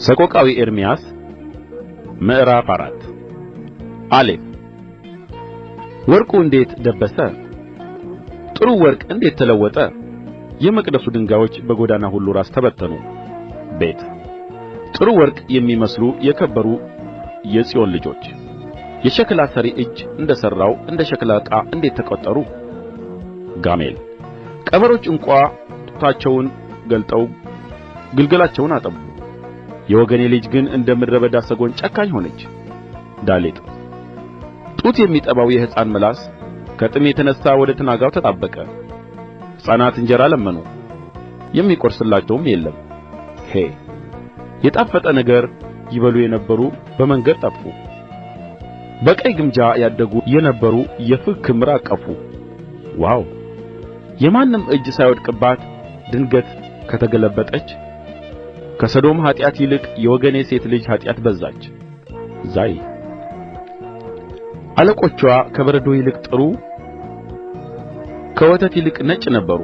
ሰቆቃዊ ኤርምያስ ምዕራፍ 4 አሌፍ ወርቁ እንዴት ደበሰ! ጥሩ ወርቅ እንዴት ተለወጠ! የመቅደሱ ድንጋዮች በጎዳና ሁሉ ራስ ተበተኑ። ቤት ጥሩ ወርቅ የሚመስሉ የከበሩ የጽዮን ልጆች የሸክላ ሠሪ እጅ እንደ ሠራው እንደ ሸክላ ዕቃ እንዴት ተቈጠሩ! ጋሜል ቀበሮች እንኳ ጡታቸውን ገልጠው ግልገላቸውን አጠቡ። የወገኔ ልጅ ግን እንደ ምድረ በዳ ሰጐን ጨካኝ ሆነች። ዳሌጥ ጡት የሚጠባው የሕፃን ምላስ ከጥም የተነሣ ወደ ትናጋው ተጣበቀ። ሕፃናት እንጀራ ለመኑ፣ የሚቈርስላቸውም የለም። ሄ የጣፈጠ ነገር ይበሉ የነበሩ በመንገድ ጠፉ። በቀይ ግምጃ ያደጉ የነበሩ የፍግ ክምር አቀፉ። ዋው የማንም እጅ ሳይወድቅባት ድንገት ከተገለበጠች ከሰዶም ኃጢአት ይልቅ የወገኔ ሴት ልጅ ኃጢአት በዛች። ዛይ አለቆችዋ ከበረዶ ይልቅ ጥሩ ከወተት ይልቅ ነጭ ነበሩ።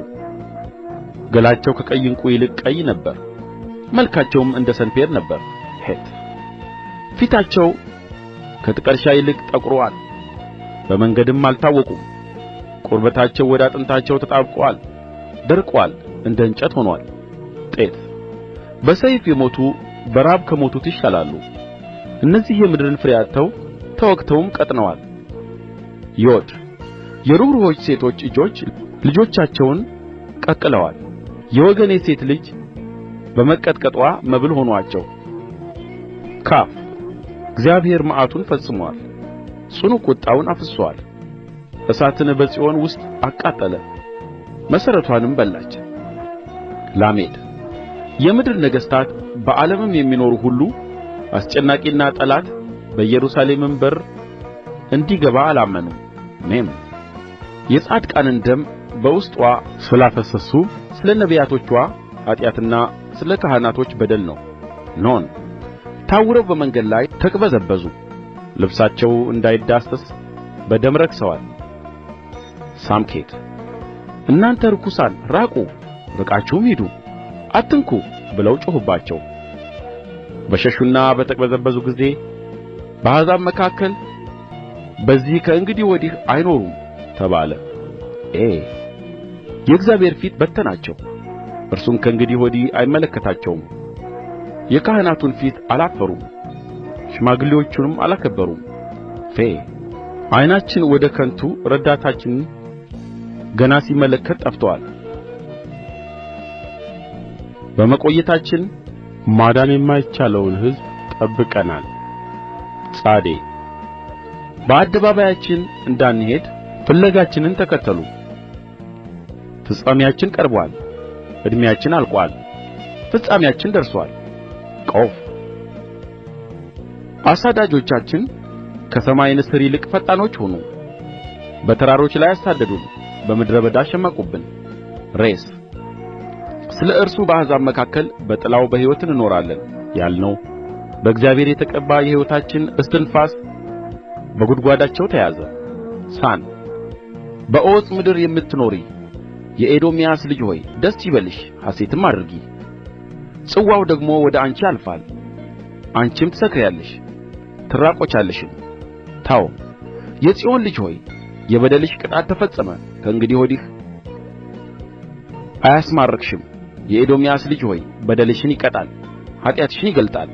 ገላቸው ከቀይ ዕንቍ ይልቅ ቀይ ነበር፣ መልካቸውም እንደ ሰንፔር ነበር። ሔት ፊታቸው ከጥቀርሻ ይልቅ ጠቍሮአል፣ በመንገድም አልታወቁም። ቁርበታቸው ወደ አጥንታቸው ተጣብቆአል፣ ደርቆአል፣ እንደ እንጨት ሆኖአል። ጤት በሰይፍ የሞቱ በራብ ከሞቱት ይሻላሉ። እነዚህ የምድርን ፍሬ አጥተው ተወግተውም ቀጥነዋል። ዮድ የርኅሩኆች ሴቶች እጆች ልጆቻቸውን ቀቅለዋል። የወገኔ ሴት ልጅ በመቀጥቀጥዋ መብል ሆኑአቸው። ካፍ እግዚአብሔር መዓቱን ፈጽሞአል፣ ጽኑ ቍጣውን አፍስሶአል። እሳትን በጽዮን ውስጥ አቃጠለ፣ መሠረትዋንም በላች። ላሜድ የምድር ነገሥታት በዓለምም የሚኖሩ ሁሉ አስጨናቂና ጠላት በኢየሩሳሌምም በር እንዲገባ አላመኑም። ሜም የጻድቃንን ደም በውስጥዋ ስላፈሰሱ ስለ ነቢያቶችዋ ኃጢአትና ስለ ካህናቶች በደል ነው። ኖን ታውረው በመንገድ ላይ ተቅበዘበዙ፣ ልብሳቸው እንዳይዳሰስ በደም ረክሰዋል። ሳምኬት እናንተ ርኩሳን ራቁ፣ ርቃችሁም ሂዱ፣ አትንኩ ብለው ጮኹባቸው። በሸሹና በተቅበዘበዙ ጊዜ በአሕዛብ መካከል በዚህ ከእንግዲህ ወዲህ አይኖሩም ተባለ። የእግዚአብሔር ፊት በተናቸው፣ እርሱም ከእንግዲህ ወዲህ አይመለከታቸውም። የካህናቱን ፊት አላፈሩም፣ ሽማግሌዎቹንም አላከበሩም። ዓይናችን ወደ ከንቱ ረዳታችንን ገና ሲመለከት ጠፍቶአል። በመቆየታችን ማዳን የማይቻለውን ሕዝብ ጠብቀናል። ጻዴ በአደባባያችን እንዳንሄድ ፍለጋችንን ተከተሉ። ፍጻሜያችን ቀርቦአል፣ ዕድሜያችን አልቆአል፣ ፍጻሜያችን ደርሶአል። ቆፍ አሳዳጆቻችን ከሰማይ ንስር ይልቅ ፈጣኖች ሆኑ። በተራሮች ላይ አሳደዱን፣ በምድረ በዳ ሸመቁብን። ሬስ ስለ እርሱ በአሕዛብ መካከል በጥላው በሕይወት እንኖራለን ያልነው በእግዚአብሔር የተቀባ የሕይወታችን እስትንፋስ በጕድጓዳቸው ተያዘ። ሳን በዖፅ ምድር የምትኖሪ የኤዶምያስ ልጅ ሆይ ደስ ይበልሽ፣ ሐሤትም አድርጊ። ጽዋው ደግሞ ወደ አንቺ ያልፋል፣ አንቺም ትሰክሪአለሽ ትራቈቻለሽም። ታው የጽዮን ልጅ ሆይ የበደልሽ ቅጣት ተፈጸመ፣ ከእንግዲህ ወዲህ አያስማርክሽም። የኤዶምያስ ልጅ ሆይ በደልሽን ይቀጣል፣ ኃጢአትሽን ይገልጣል።